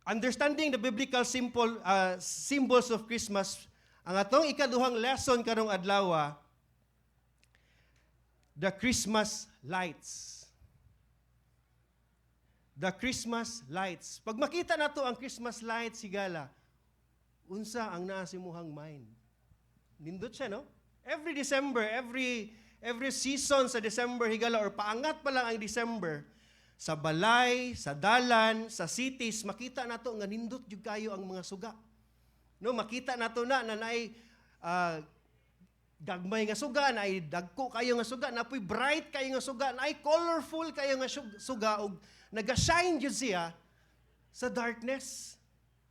understanding the biblical symbols of Christmas, ang atong ikaduhang lesson karong adlaw, the Christmas lights. The Christmas lights. Pag makita nato ang Christmas lights, higala, unsa ang naa sa imong mind? Nindot siya, no? Every December, every season sa December, higala, or paangat pa lang ang December, sa balay, sa dalan, sa cities, makita nato nga nindot jud kayo ang mga suga. No, makita nato na naay dagmay nga suga, naay dagko kayo nga suga, napoy bright kayo nga suga, naay colorful kayo nga suga, og naga-shine jud siya sa darkness.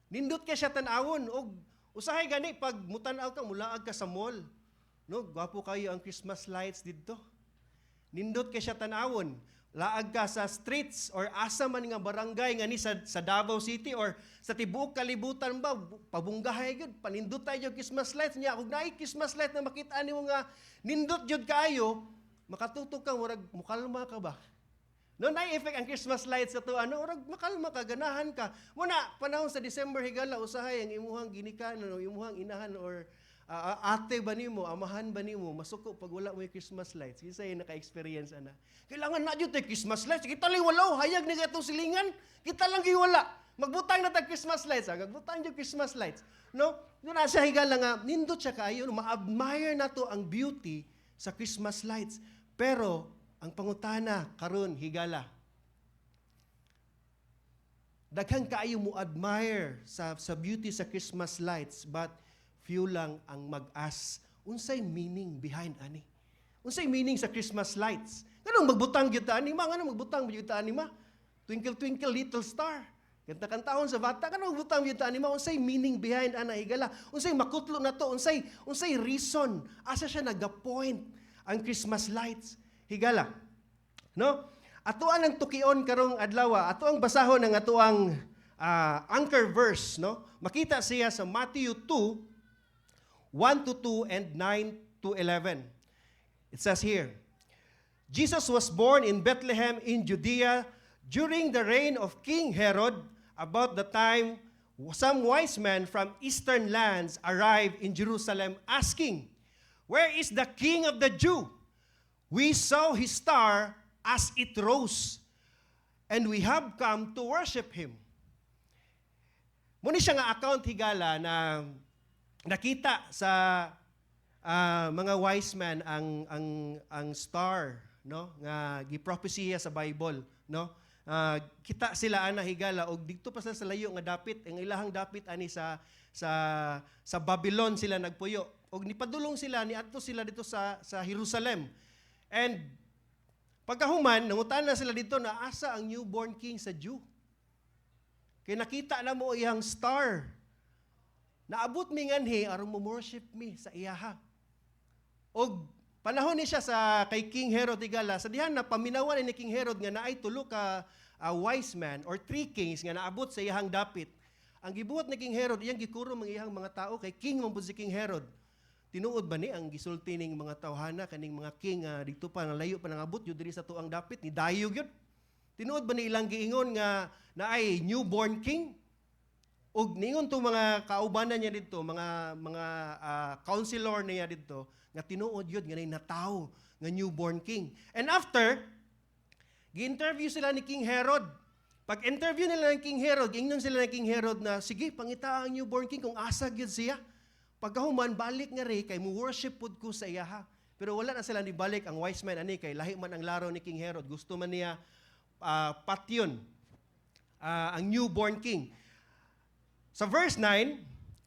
Nindot kay siya tan-awon, og usahay gani pag mutan-aw ka, mulaag ka sa mall. No, gwapo kayo ang Christmas lights didto. Nindot kay siya tan-awon. Laag ka sa streets or asa man nga barangay nga ni sa Davao City or sa tibuok kalibutan ba, pabunggahay gyud, panindot tayo Christmas lights niya. Kung naay Christmas light na makita nimo nga nindot jud kayo, makatutok ka, murag mukalma ka ba? No, na-effect ang Christmas lights sa to, murag makalma ka, ganahan ka. Muna, panahon sa December, higala, usahay ang imuhang ginikanan o imuhang inahan or ate ba nimo, amahan ba nimo, masuko pag wala mo yung Christmas lights. Isa yung naka-experience, ana. Kailangan na dyan tayo Christmas lights. Kita lang wala, hayag na itong silingan. Kita lang wala. Magbutang na tayo Christmas lights. Magbutang yung Christmas lights. No? Doon na siya higala nga, nindot siya kayo, ma-admire na to ang beauty sa Christmas lights. Pero, ang pangutana, karon higala. Daghang kaayo mo admire sa beauty sa Christmas lights, but few lang ang mag-ask, unsay meaning behind ani? Unsay meaning sa Christmas lights? Kanang magbutang gyud ta anima, kanang magbutang gyud ta anima? Twinkle twinkle little star. Kanta-kantahon sa bata, kanang magbutang gyud ta anima? Unsay meaning behind ana higala? Unsay makutlo na to? Unsay reason? Asa siya nagapoint ang Christmas lights? Higala. No? Ato ang tukion karong adlaw, ato ang basahon ng ato ang anchor verse, no? Makita siya sa Matthew 2 1-2 and 9-11. It says here, Jesus was born in Bethlehem in Judea during the reign of King Herod. About the time, some wise men from eastern lands arrived in Jerusalem asking, "Where is the King of the Jews? We saw his star as it rose, and we have come to worship him." Muna siya nga account higala na nakita sa mga wise men ang star, no, nga gipropesya sa Bible, no. Kita sila ana higala og didto pa sa layo nga dapit, ang ilahang dapit ani sa Babylon sila nagpuyo. Og nipadulong sila, niadto sila dito sa Jerusalem. And pagkahuman, nangutana sila dito na asa ang newborn king sa Jew. Kay nakita na mo iyang star. Naabot mi nganhi aron mo worship mi sa iyaha. Og panahon ni siya sa kay King Herod higala, sa dihan na paminawan ni King Herod nga naay tulo ka wise man or three kings nga naabot sa iyahang dapit. Ang gibuhat ni King Herod, iyang gikuro ang iyahang mga tao kay king man pud si King Herod. Tinuod ba ni ang gisulti ning mga tawhana kaning mga king dito pa layo pa nangabot jud diri sa tuang dapit ni dayog yun. Tinuod ba ni ilang giingon nga naay newborn king? Og ningon to mga kaubanan niya dito, mga counselor niya dito, nga tinuod yun, nga nataw, nga newborn king. And after, gi-interview sila ni King Herod. Pag-interview nila ng King Herod, ingnon sila ng King Herod na, sige, pangita ang newborn king kung asa gyud siya. Pagkahuman, balik nga rin, kay mu-worship pod ko sa iyaha. Pero wala na sila ni balik ang wise man, ani kay lahi man ang laro ni King Herod. Gusto man niya patyon ang newborn king. Sa verse 9,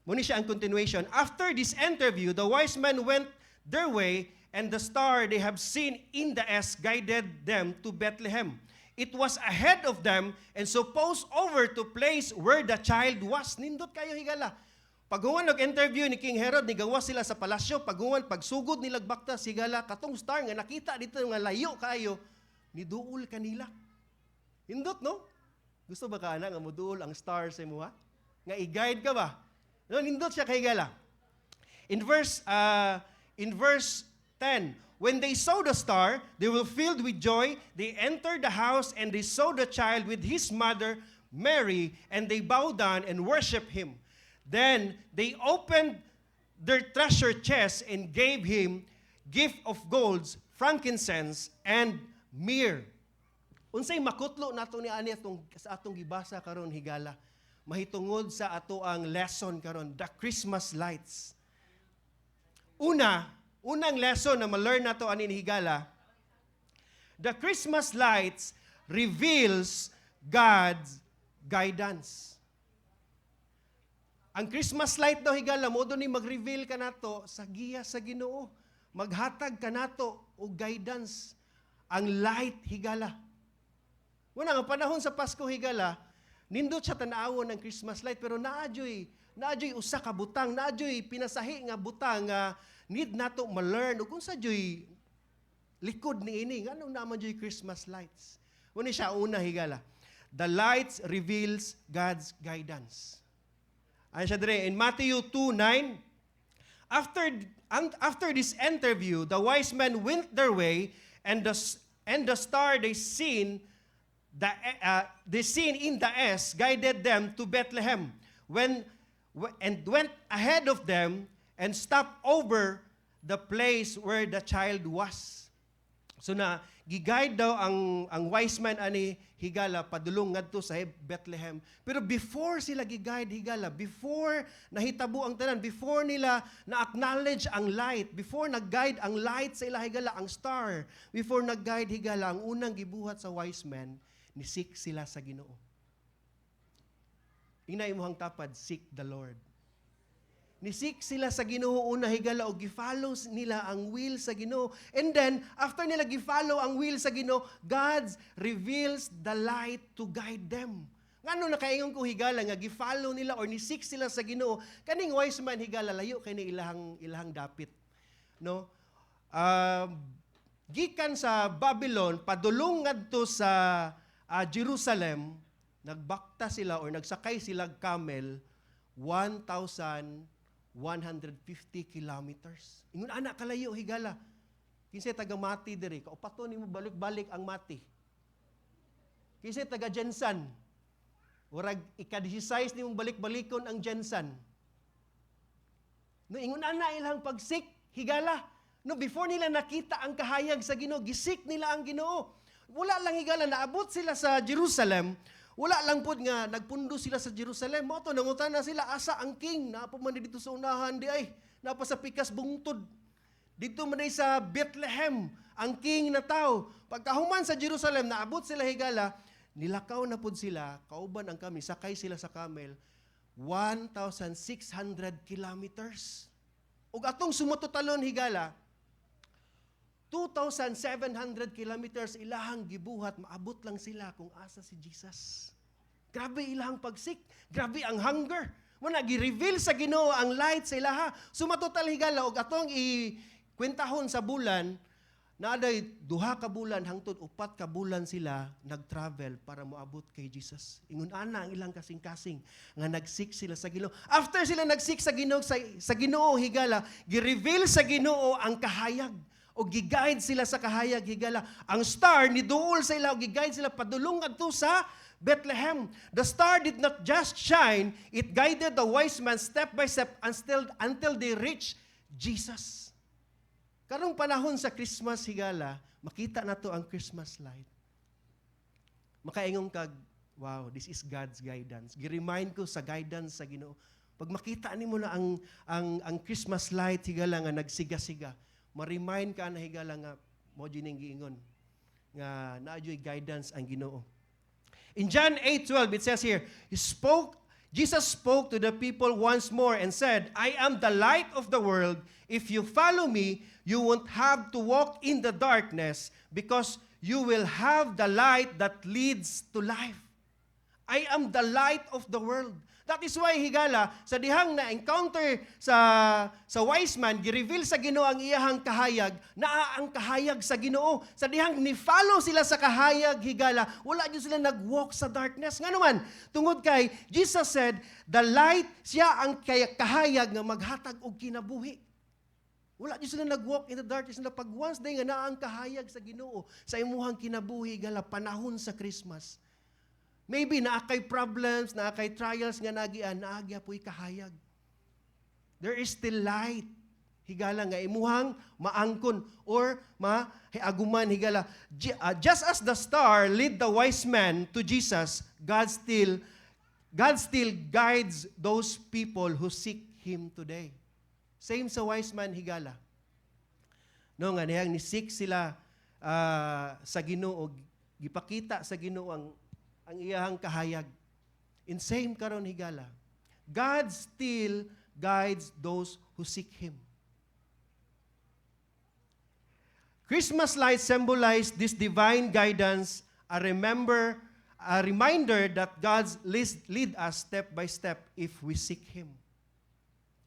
muna siya ang continuation. After this interview, the wise men went their way, and the star they have seen in the east guided them to Bethlehem. It was ahead of them, and supposed over to place where the child was. Nindot kayo higala. Paghuman nag-interview ni King Herod, nigawas sila sa palasyo. Paghuman, pagsugod nilag bakta, sigala, katong star nga nakita dito nga layo kayo, niduol kanila. Nindot, no? Gusto ba ka na nga muduol ang star sa imuha? Nga i-guide ka ba? No, nindot siya kay gala. In verse 10, when they saw the star, they were filled with joy. They entered the house and they saw the child with his mother Mary, and they bowed down and worshiped him. Then they opened their treasure chest and gave him gift of golds, frankincense, and myrrh. Unsay makutlo nato ni ani sa atong gibasa karon higala. Mahitungod sa ato ang lesson karon, the Christmas lights. Unang lesson na ma-learn nato ani ni higala, the Christmas lights reveals God's guidance. Ang Christmas light daw higala mo ni mag-reveal ka nato sa giya sa Ginoo. Maghatag ka nato og guidance. Ang light higala. Una nga panahon sa Pasko higala, nindot siya tanawon ng Christmas light pero naadyoy usa ka butang, naadyoy pinasahi nga butang nga need nato ma-learn ug unsa joy likod niini nganong naman joy Christmas lights. Una siya una higala. The lights reveals God's guidance. Ano siya dire in Matthew 2:9, after this interview, the wise men went their way, and the star they seen in the east guided them to Bethlehem. And went ahead of them and stopped over the place where the child was. So na giguide daw ang wise men ani higala padulong ngadto sa Bethlehem. Pero before sila giguide higala, before nahitabo ang tanan, before nila na-acknowledge ang light, before nag-guide ang light sa ila higala, ang star, before nag-guide higala, ang unang gibuhat sa wise men, nisik sila sa Ginoo. Inay mo hang tapad, seek the Lord. Nisik sila sa Ginoo una higala o gi-follow nila ang will sa Ginoo. And then, after nila gi-follow ang will sa Ginoo, God reveals the light to guide them. Ngano nakaingon ko higala nga gi-follow nila or nisik sila sa Ginoo, kaning wise man higala layo kay ni ilahang dapit. No? Gikan sa Babylon padulong ngadto sa Jerusalem, nagbakta sila or nagsakay sila camel 1,150 kilometers. Ingon anak kalayo higala. Kinsay taga Mati diri, kaupaton nimo balik-balik ang Mati. Kinsay taga Jensan. Urag ika-16 nimong balik-balikon ang Jensan. No ingon ana ilang pagsik higala. No before nila nakita ang kahayag sa Ginoo, gisik nila ang Ginoo. Wala lang higala naabot sila sa Jerusalem. Wala lang po nga, nagpundo sila sa Jerusalem. Moto, nangutan na sila, asa ang king? Napa man dito sa unahan, di ay. Napa sa pikas bungtod. Dito man sa Bethlehem, ang king na tao. Pagkahuman sa Jerusalem, naabot sila higala, nilakaw na po sila, kauban ang kami, sakay sila sa camel, 1,600 kilometers. Ug atong sumutotalon higala, 2,700 kilometers ilahang gibuhat, maabot lang sila kung asa si Jesus. Grabe ilahang pagsik, grabe ang hunger. Muna gi-reveal sa Ginoo ang light sa ilaha. Sumatotal higala og atong ikwentahon sa bulan, naaday 2 ka bulan hangtod 4 ka bulan sila nag-travel para moabot kay Jesus. Ingon ana ang ilang kasing-kasing nga nagsik sila sa Ginoo. After sila nagsik sa Ginoo higala, gi-reveal sa Ginoo ang kahayag. O gi-guide sila sa kahayag higala. Ang star ni duol sa ila o gi-guide sila padulong adto sa Bethlehem. The star did not just shine, it guided the wise men step by step until they reached Jesus. Karong panahon sa Christmas higala, makita nato ang Christmas light. Makaingon kag, wow, this is God's guidance. Gi-remind ko sa guidance sa Ginoo. Pag makita nimo na ang Christmas light higala nga nagsiga-siga, ma-remind ka na higala nga mo gining giingon nga naadyoy guidance ang Ginoo. In John 8:12 it says here, Jesus spoke to the people once more and said, I am the light of the world. If you follow me, you won't have to walk in the darkness because you will have the light that leads to life. I am the light of the world. That is why higala sa dihang na encounter sa wise man gi-reveal sa Ginoo ang iyahang kahayag, naa ang kahayag sa Ginoo. Sa dihang ni follow sila sa kahayag higala, wala gyud sila nag-walk sa darkness. Ngano man tungod kay Jesus said, the light siya ang kahayag nga maghatag og kinabuhi. Wala gyud sila nag-walk in the darkness na pag once day nga naa ang kahayag sa Ginoo sa imuhang kinabuhi higala panahon sa Christmas. Maybe naakay problems, naakay trials nga naagi apoy kahayag. There is still light. Higala nga imuhang maangkon or mahiaguman higala. Just as the star lead the wise man to Jesus, God still guides those people who seek Him today. Same sa wise man higala. No nga niyang ni-seek sila sa Ginoo, gipakita sa Ginoo ang iyahang kahayag. In same karon higala. God still guides those who seek Him. Christmas lights symbolize this divine guidance, a reminder that God's lead us step by step if we seek Him.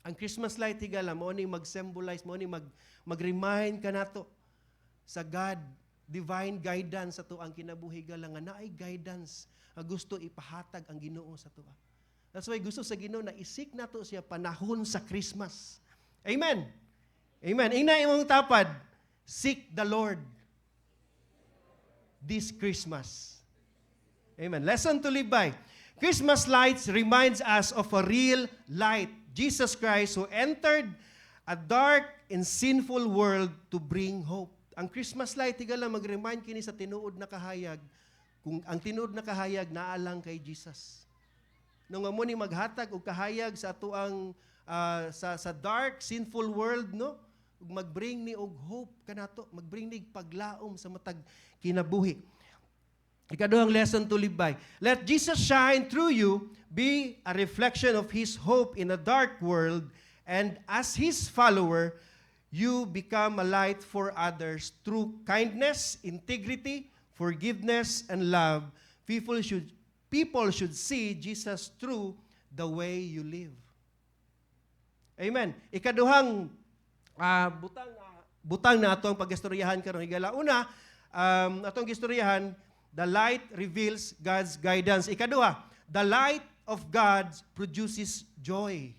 Ang Christmas light higala mo ni mag-symbolize, mo ni mag-remind ka nato sa God divine guidance sa to ang kinabuhi higala nga naay guidance nga gusto ipahatag ang Ginoo sa to. That's why gusto sa Ginoo na isik nato siya panahon sa Christmas. Amen. Amen. Ina imong tapad. Seek the Lord this Christmas. Amen. Lesson to live by. Christmas lights reminds us of a real light, Jesus Christ, who entered a dark and sinful world to bring hope. Ang Christmas light, higala mag-remind kini sa tinuod na kahayag, kung ang tinuod na kahayag naalang kay Jesus. Nung amo ni maghatag og kahayag sa atuang sa dark, sinful world, no? Mag-bring ni og hope kanato, mag-bring ni paglaom sa matag kinabuhi. Ikaduhang lesson to live by. Let Jesus shine through you, be a reflection of His hope in a dark world, and as His follower, you become a light for others through kindness, integrity, forgiveness, and love. People should see Jesus through the way you live. Amen. Ikaduhang butang na atong pagistoryahan karon higala. Una, atong gistoryahan, the light reveals God's guidance. Ikaduha, the light of God produces joy.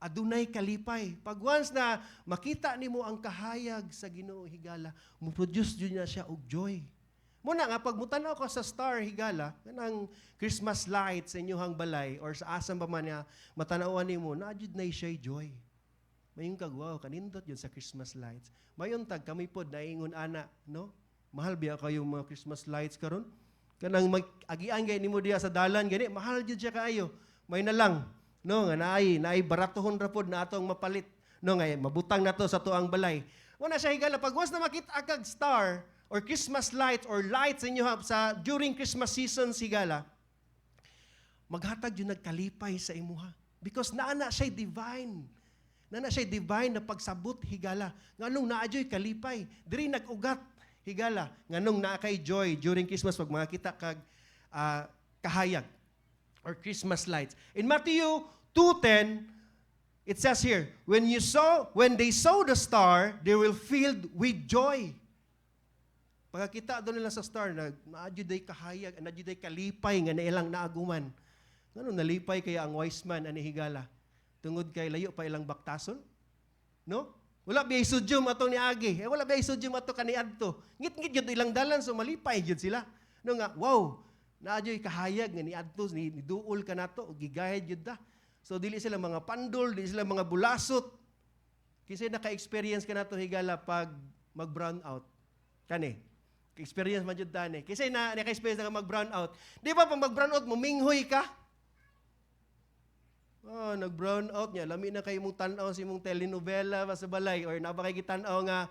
Adunay kalipay. Pag once na makita nimo ang kahayag sa Ginoo higala, mo-produce jud na siya og joy. Muna nga pag mutanaw ka sa star higala, kanang Christmas light sa inyong balay or sa asam pa man niya matanawan nimo, na jud na siya joy. Mayong kag, wow, kanindot yun sa Christmas lights. Mayon tag kami pod naingon ana, no? Mahal biya kayo mga Christmas lights karon? Kanang mag-agian gay nimo diya sa dalan gani, mahal jud siya kaayo. May na lang, no? Nga naay baratohon ra pod na atong mapalit. No nga mabutang nato sa tuang balay. Wala siya higala pag once na makita kag star or Christmas lights or lights inyo sa during Christmas season higala, maghatag yun nagkalipay sa imuha. Because naana siya divine. Na siya divine na pagsabot higala. Nganong naadyoy kalipay. Diri nag-ugat higala. Nganong naa kay joy during Christmas pag makita kag kahayag or Christmas lights. In Matthew 2:10, it says here, when they saw the star, they were filled with joy. Pagkakita doon nila sa star, naadyoy kahayag, naadyoy kalipay nga nailang naaguman. Nganong nalipay kaya ang wise man ani higala? Tungod kay layo pa ilang baktason? No? Wala biyay sudyum ato ni Agi. Wala biyay sudyum ato kaniadto. Ngit-ngit yun ilang dalan, so malipay yun sila. No nga, wow, naadyo'y kahayag nga niadto, ni duol ka nato, o gigayad yun da. So dili sila mga pandol, dili sila mga bulasot. Kasi naka-experience ka nato higala pag mag-brown out. Kani? Experience man yun dani. Kasi naka-experience na mag-brown out. Di ba pag mag-brown out, muminghoy ka? Nag-brown out niya. Lami na kayo mong tanaw sa mong telenovela sa balay or napakay kitanaw nga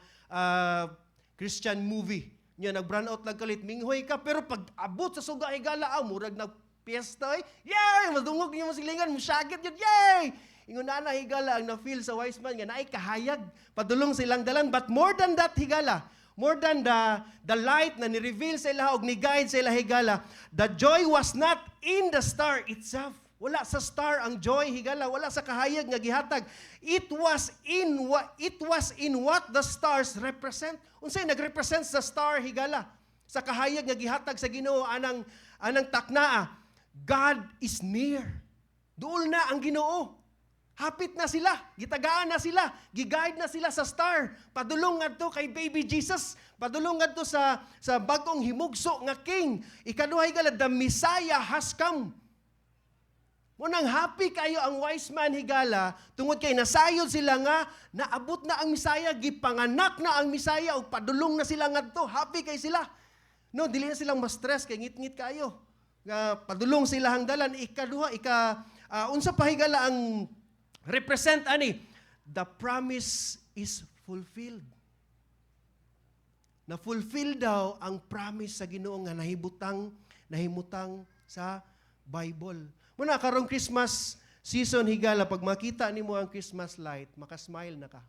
Christian movie. Niya, nag-brown out lang kalit. Minghoy ka. Pero pag abot sa suga higala, murag na piyesta. Yay! Madungog niyo masilingan. Musyagit yun. Yay! Ingon na higala ang na-feel sa wise man nga naay kahayag. Padulong silang dalan. But more than that higala, more than the light na ni-reveal sa ila o ni-guide sa ila higala, the joy was not in the star itself. Wala sa star ang joy higala, wala sa kahayag nga gihatag. It was in what the stars represent. Unsay nagrepresent sa star higala? Sa kahayag nga gihatag sa Ginoo anang taknaa. God is near. Duol na ang Ginoo. Hapit na sila, gitagaan na sila, giguide na sila sa star. Padulong ngadto kay baby Jesus Padulong ngadto sa bagong himugso nga king. Ikaduha higala, the Messiah has come. Munang happy kayo ang wise man higala, tungod kay nasayod sila nga, naabot na ang Misaya, gipanganak na ang Misaya, o padulong na sila ngadto, happy kay sila. No, dili na silang ma-stress, kay ngit-ngit kayo. Nga padulong sila hangdalan, ikaduha, unsa pa higala ang represent ani, the promise is fulfilled. Na-fulfill daw ang promise sa Ginoo nga nahimutang sa Bible. Muna, karong Christmas season, higala, pag makita ni mo ang Christmas light, makasmile na ka.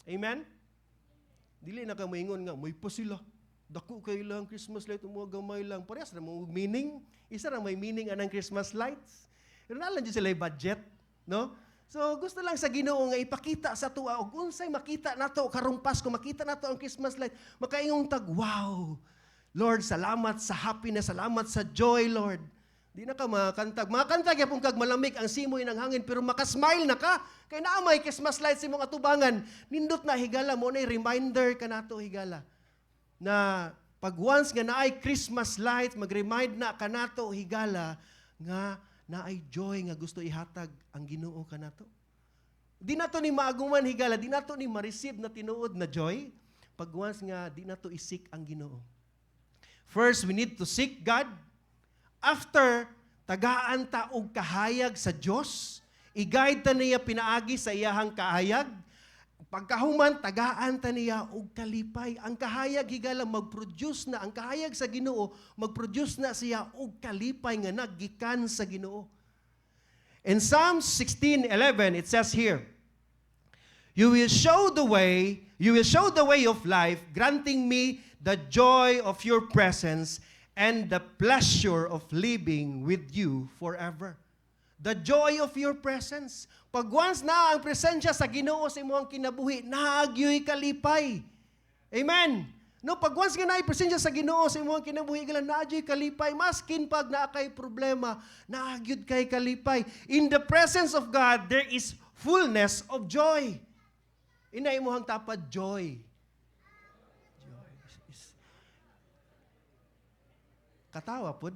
Amen? Dili na ka maingon nga, may pa sila. Dako kayo lang Christmas light, mga gamay lang. Parehas na mo meaning. Isa na may meaning anang Christmas lights. Pero nalang dyan sila yung budget. No? So, gusto lang sa Ginoo nga ipakita sa tuwa, o unsay makita nato karong Pasko, makita nato ang Christmas light, makaingong tag, wow! Lord, salamat sa happiness, salamat sa joy, Lord. Di na ka makantag. Makantag yapon kag malamig ang simoy ng hangin, pero makasmile na ka. Kay naamay Christmas lights imong atubangan. Nindot na higala mo na reminder ka nato higala. Na pag once nga naay Christmas lights, mag-remind na ka nato higala nga naay joy nga gusto ihatag ang Ginoo ka nato. Di nato ni maaguman higala, di nato ni ma-receive na tinuod na joy. Pag once nga di nato isik ang Ginoo. First, we need to seek God. After, tagaan ta og kahayag sa Dios, i-guide ta niya pinaagi sa iyahang kahayag. Pagkahuman, tagaan ta niya og kalipay. Ang kahayag higala mag-produce na, ang kahayag sa Ginoo mag-produce na siya og kalipay nga naggikan sa Ginoo. In Psalms 16:11 it says here, you will show the way of life, granting me the joy of your presence and the pleasure of living with you forever. The joy of your presence. Pag once na ang presensya sa Ginoo sa imong kinabuhi, naagyoy kalipay. Amen. No, pag once nga naay presensya sa Ginoo sa imong kinabuhi, naagyoy kalipay. Maskin pag naa kay problema, naagyod kay kalipay. In the presence of God, there is fullness of joy. Ina imong tapad joy. Katawa pod.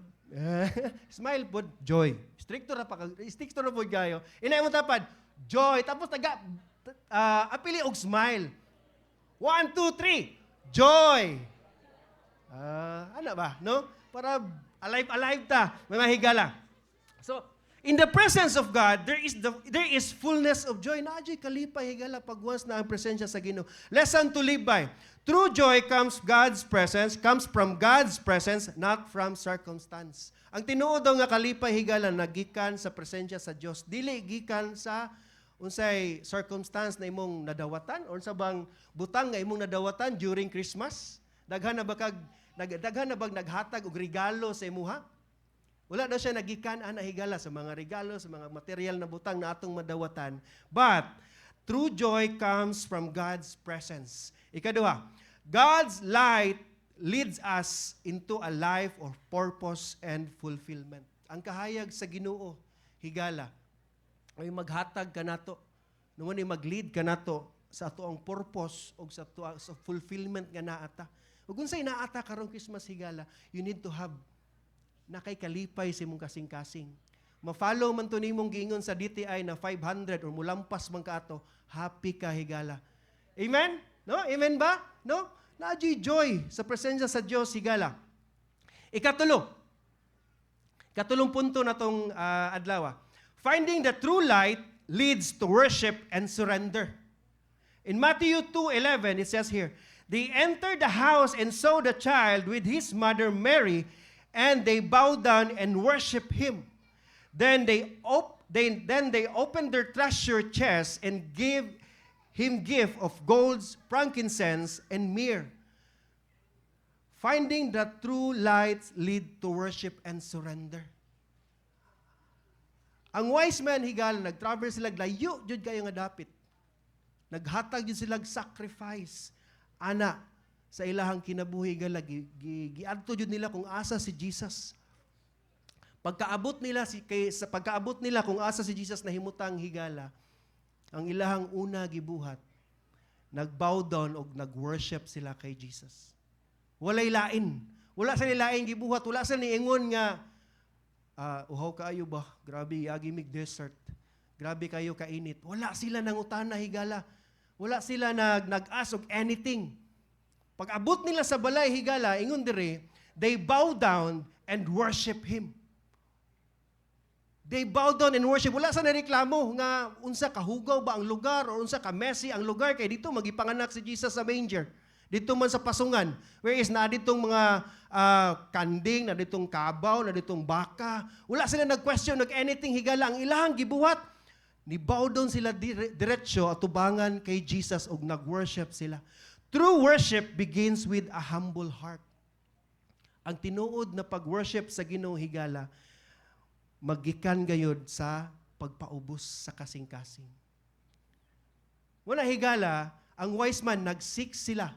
Smile pod, joy. Stricto na po kayo. Inay mo tapad, joy. Tapos apili og smile. 1, 2, 3, joy. Ano ba, no? Para alive ta. May mahigala. So, in the presence of God, there is fullness of joy. Naadyoy kalipay higala pag once na ang presensya sa Ginoo. Lesson to live by. True joy comes from God's presence, not from circumstance. Ang tinuod daw nga kalipay higala nagikan sa presensya sa Dios, dili gikan sa unsay circumstance na imong nadawatan or sa bang butang nga imong nadawatan during Christmas. Daghan na bag naghatag og regalo sa imuha? Wala daw siya nagikan ana higala sa mga regalo, sa mga material na butang na atong madawatan. But true joy comes from God's presence. Ikaduha, God's light leads us into a life of purpose and fulfillment. Ang kahayag sa Ginoo, higala, ay maghatag ka nato, naman ay mag-lead ka nato sa atoang purpose o sa fulfillment nga naata. Ug unsay naata karong Christmas higala, you need to have nakay kalipay sa imong kasing-kasing. Ma-follow man to nimong giingon sa DTI na 500 or mulampas man kaato, happy ka higala. Amen? No? Amen ba? No? Naadyoy joy sa presensya sa Dios higala. Katulong punto na tong adlaw. Finding the true light leads to worship and surrender. In Matthew 2:11 it says here, they entered the house and saw the child with his mother Mary, and they bowed down and worshiped him. Then they opened their treasure chest and gave him gift of gold, frankincense, and myrrh. Finding the true light lead to worship and surrender. Ang wise men higala nag-travel sila layo jud kayo nga dapit. Naghatag jud sila sacrifice ana sa ilahang kinabuhi higala giadto jud nila kung asa si Jesus. Pagkaabot nila kung asa si Jesus nahimutang higala, ang ilahang una gibuhat, nagbow down o nagworship sila kay Jesus. Walay lain. Wala sa nilain gibuhat, wala sa niingon nga uhaw kaayo ba? Grabe agi mig desert. Grabe kayo kainit. Wala sila nangutana higala. Wala sila nag-ask of anything. Pag abot nila sa balay higala, ingon dire, they bow down and worship Him. They bow down and worship. Wala sa nareklamo nga unsa kahugaw ba ang lugar o unsa ka messy ang lugar kay dito magipanganak si Jesus sa manger. Dito man sa pasungan. Whereas na ditong mga kanding, na ditong kabaw, na ditong baka. Wala sila nag-question, nag-anything higala. Ang ilahang gibuhat, ni bow down sila diretsyo at tubangan kay Jesus o nag-worship sila. True worship begins with a humble heart. Ang tinuod na pag-worship sa Ginoo higala, magikan gayod sa pagpaubos sa kasing-kasing. Wala higala, ang wise man, nag-seek sila.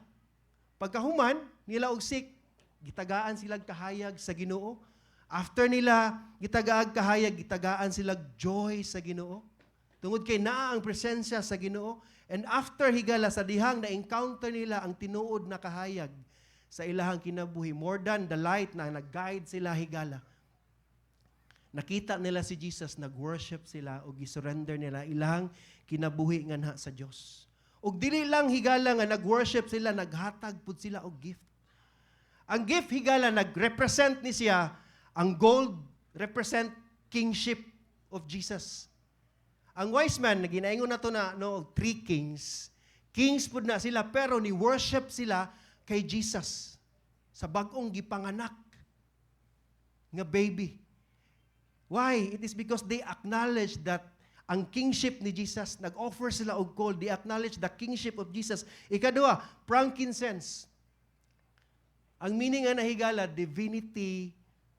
Pagkahuman, nila og seek, gitagaan sila kahayag sa Ginoo. After nila, gitagaag kahayag, gitagaan sila joy sa Ginoo. Tungod kay naa ang presensya sa Ginoo. And after higala, sa dihang na-encounter nila ang tinuod na kahayag sa ilahang kinabuhi, more than the light na nag-guide sila higala. Nakita nila si Jesus, nag-worship sila o gisurrender nila ilahang kinabuhi nga sa Dios. Og dili lang higala nga nag-worship sila, naghatag pud sila og gift. Ang gift higala nag-represent ni siya, ang gold represent kingship of Jesus. Ang wise man ginaingon nato na three kings. Kings pud na sila pero ni worship sila kay Jesus sa bag-ong gipanganak nga baby. Why? It is because they acknowledge that ang kingship ni Jesus, nag-offer sila og gold, they acknowledge the kingship of Jesus. Ikadua, frankincense. Ang meaning nga nahigala, divinity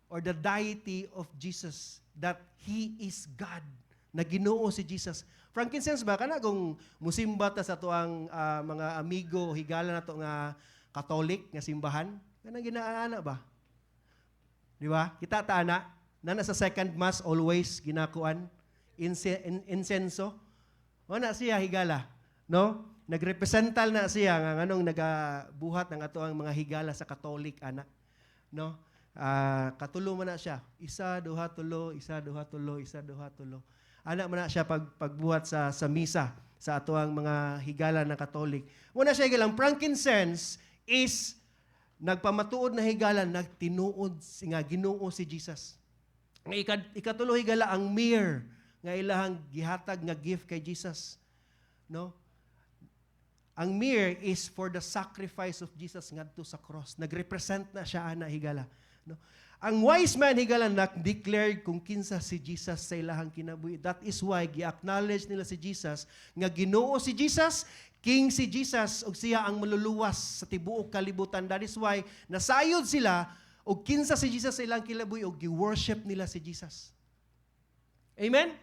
or the deity of Jesus, that He is God, na Ginoo si Jesus. Frankincense ba? Kana kung musimba ta sa tuang mga amigo, higala na to nga Catholic, nga simbahan, kanang ginaana ba? Di ba? Kita taana, na nasa second mass always ginakuan insenso. Wala siya higala, no? Nagrepresental na siya nga nganong nagabuhat ng ato ang mga higala sa Catholic ana, no? Katulo man na siya. Isa, duha, tulo, isa, duha, tulo, isa, duha, tulo. Ana man na siya pagbuhat sa misa sa ato ang mga higala ng Catholic. Muna siya higalang frankincense is nagpamatuod na higala, nagtinuod nga Ginoo si Jesus. Ikatulo higala ang myrrh nga ilahang gihatag nga gift kay Jesus. No? Ang myrrh is for the sacrifice of Jesus ngadto sa cross. Nagrepresent na siya ana higala. No? Ang wise man higala nag-declare kung kinsa si Jesus sa ilahang kinabuhi. That is why gi-acknowledge nila si Jesus nga Ginoo si Jesus, King si Jesus, ug siya ang maluluwas sa tibuok kalibutan. That is why nasayod sila og kinsa si Jesus sa ilang kinabuhi og gi-worship nila si Jesus. Amen?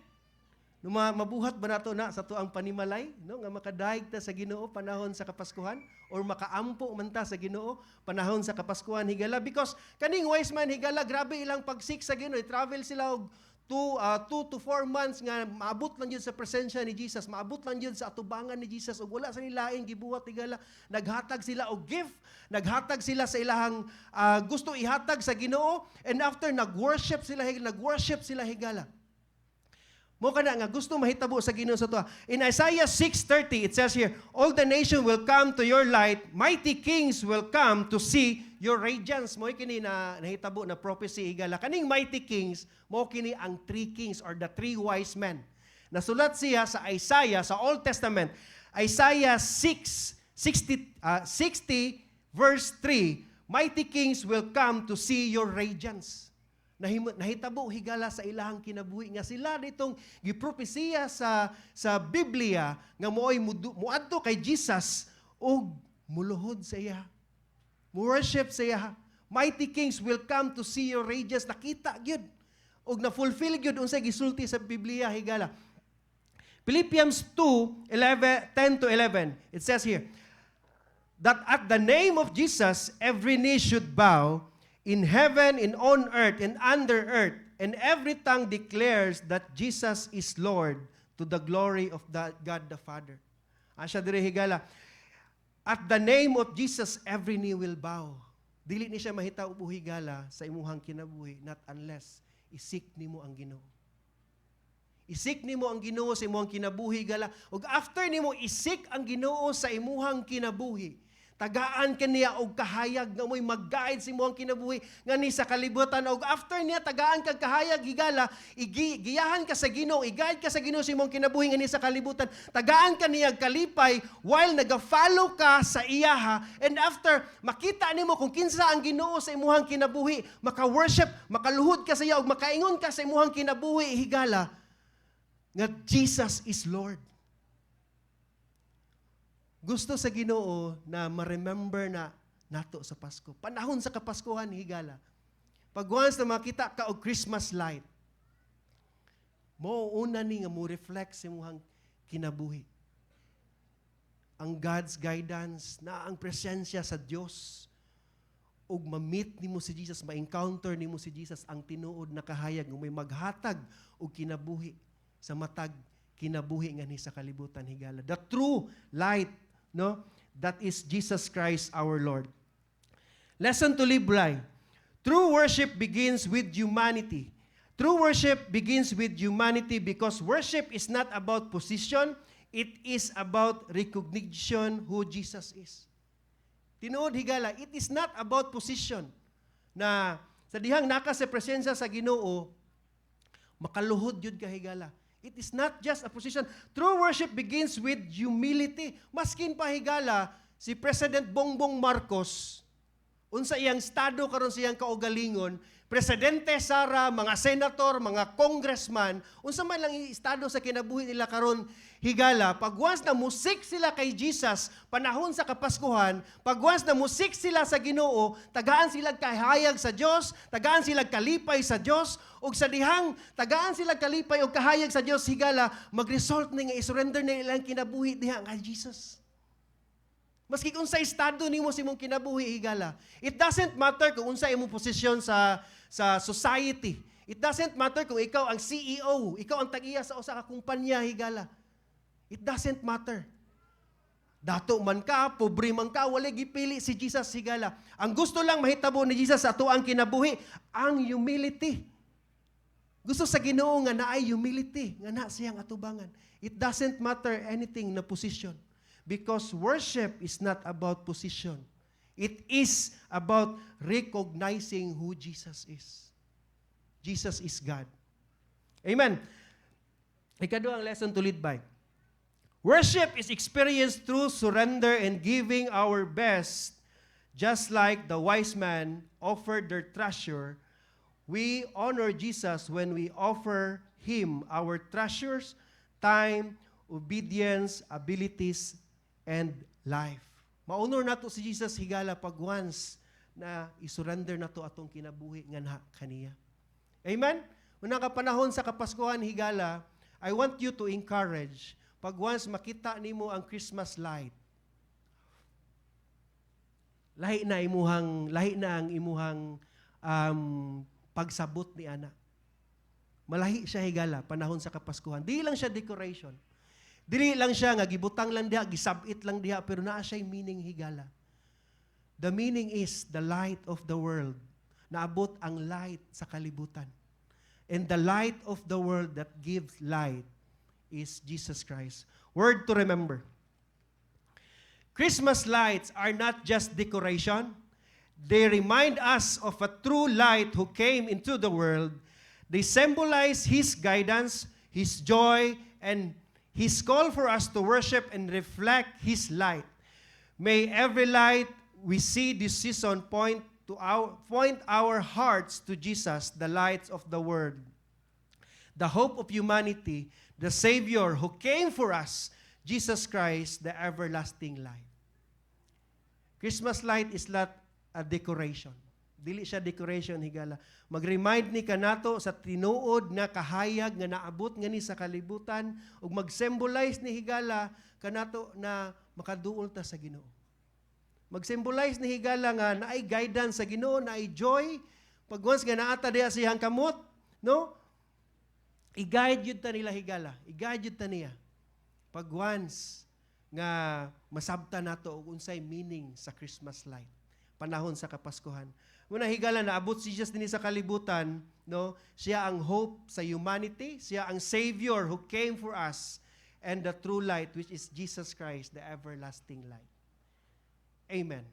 Mabuhat ba nato na sa tuang panimalay, no, nga makadaig ta sa Ginoo panahon sa Kapaskuhan or makaampo man ta sa Ginoo panahon sa Kapaskuhan higala, because kaning wise man higala grabe ilang pagsik sa Ginoo, travel sila og 2 to 4 months nga maabot lang yun sa presensya ni Jesus, maabot lang yun sa atubangan ni Jesus ug wala sa nilaing gibuhat higala. Naghatag sila og gift, naghatag sila sa ilahang gusto ihatag sa Ginoo, and after nagworship sila higala. Mo kana nga gusto mahitabo sa Ginoo sa tuwa. In Isaiah 6:30 it says here, all the nation will come to your light, mighty kings will come to see your radiance. Mo kini na nahitabo na prophecy higala. Kaning mighty kings mo kini ang three kings or the three wise men. Nasulat siya sa Isaiah sa Old Testament. Isaiah 60 verse 3, mighty kings will come to see your radiance. Nahitabo higala sa ilahang kinabuhi nga sila ditong gipropesiya sa Biblia nga mo'y muadto kay Jesus ug muluhod sa iya, worship sa iya. Mighty kings will come to see your radiance. Nakita gyud ug na-fulfill gyud unsay gisulti sa Biblia higala. Philippians 2:10-11 it says here that at the name of Jesus every knee should bow in heaven, in on earth, and under earth, and every tongue declares that Jesus is Lord to the glory of God the Father. Asya dire higala. At the name of Jesus, every knee will bow. Dili ni siya mahita o higala sa imuhang kinabuhi, not unless isik nimo ang Ginoo. Isik nimo ang Ginoo sa imuhang kinabuhi gala. Ug after nimo isik ang Ginoo sa imuhang kinabuhi, tagaan kaniya og kahayag nga mo'y mag-guide sa imuhang kinabuhi nga ni sa kalibutan. Og after niya tagaan kag kahayag higala, giyahan ka sa Ginoo, i-guide ka sa Ginoo sa imuhang kinabuhi nga ni sa kalibutan. Tagaan kaniya kalipay while naga-follow ka sa iyaha, and after makita nimo kung kinsa ang Ginoo sa imuhang kinabuhi, maka-worship, makaluhod ka sa iya ug makaingon ka sa imuhang kinabuhi higala nga Jesus is Lord. Gusto sa Ginoo na ma-remember na nato sa Pasko. Panahon sa Kapaskuhan higala. Pag once na makita ka og Christmas light, mo una ni nga mo reflect sa imong kinabuhi. Ang God's guidance na ang presensya sa Dios ug ma-meet nimo si Jesus, ma-encounter nimo si Jesus, ang tinuod na kahayag nga may maghatag og kinabuhi sa matag kinabuhi nga ni sa kalibutan higala. The true light, no? That is Jesus Christ our Lord. Lesson to live right. True worship begins with humanity. True worship begins with humanity because worship is not about position, it is about recognition who Jesus is. Tinuod higala, it is not about position. Na sa dihang naka sa presensya sa Ginoo, makaluhod yun ka higala. It is not just a position. True worship begins with humility. Maskin pa higala, si President Bongbong Marcos, unsa iyang estado karon sa iyang kaugalingon, presidente Sara, mga senator, mga congressman, unsa man lang estado sa kinabuhi nila karon higala, pag once na musik sila kay Jesus, panahon sa Kapaskuhan, pag once na musik sila sa Ginoo, tagaan sila kahayag sa Dios, tagaan sila kalipay sa Dios, ug sa dihang tagaan sila kalipay og kahayag sa Dios higala, mag-result ni nga i-surrender na ilang kinabuhi diha kay Jesus. Maski kung sa estado nimo sa imong kinabuhi higala, it doesn't matter kung unsa imong posisyon sa society. It doesn't matter kung ikaw ang CEO, ikaw ang tag-iya sa usa ka kumpanya higala. It doesn't matter. Dato man ka, pobre man ka, wala gipili si Jesus higala. Ang gusto lang mahitabo ni Jesus sa ato ang kinabuhi, ang humility. Gusto sa Ginoo nga naay humility, nga na siyang atubangan. It doesn't matter anything na position. Because worship is not about position. It is about recognizing who Jesus is. Jesus is God. Amen. Ikaduhang lesson to lead by. Worship is experienced through surrender and giving our best. Just like the wise man offered their treasure, we honor Jesus when we offer Him our treasures, time, obedience, abilities, and life. Maunor nato si Jesus higala pag once na isurrender nato atong kinabuhi nga na kaniya. Amen? Unang kapanahon sa Kapaskuhan higala, I want you to encourage, pag once makita nimo ang Christmas light, lahi na ang imuhang pagsabot ni ana. Malahi siya higala panahon sa Kapaskuhan. Di lang siya decoration. Dili lang siya nga gibutang lang diha, gisabit lang diha, pero naa siya meaning higala. The meaning is the light of the world. Naabot ang light sa kalibutan. And the light of the world that gives light is Jesus Christ. Word to remember. Christmas lights are not just decoration. They remind us of a true light who came into the world. They symbolize His guidance, His joy, and His call for us to worship and reflect His light. May every light we see this season point our hearts to Jesus, the light of the world, the hope of humanity, the Savior who came for us, Jesus Christ, the everlasting light. Christmas light is not a decoration. Dili siya decoration higala. Mag-remind ni kanato sa tinuod nga kahayag nga naabot nga ni sa kalibutan ug mag-symbolize ni higala kanato na makaduol ta sa Ginoo. Mag-symbolize ni higala nga naay guidance sa Ginoo, naay joy. Pag once nga naata diha siyang kamot, no? I-guide yun ta nila higala. I-guide yun ta niya. Pag once nga masabta nato og unsay meaning sa Christmas light. Panahon sa Kapaskuhan. Muna higala naabot si Jesus dinhi sa kalibutan, no? Siya ang hope sa humanity, siya ang savior who came for us, and the true light which is Jesus Christ, the everlasting light. Amen.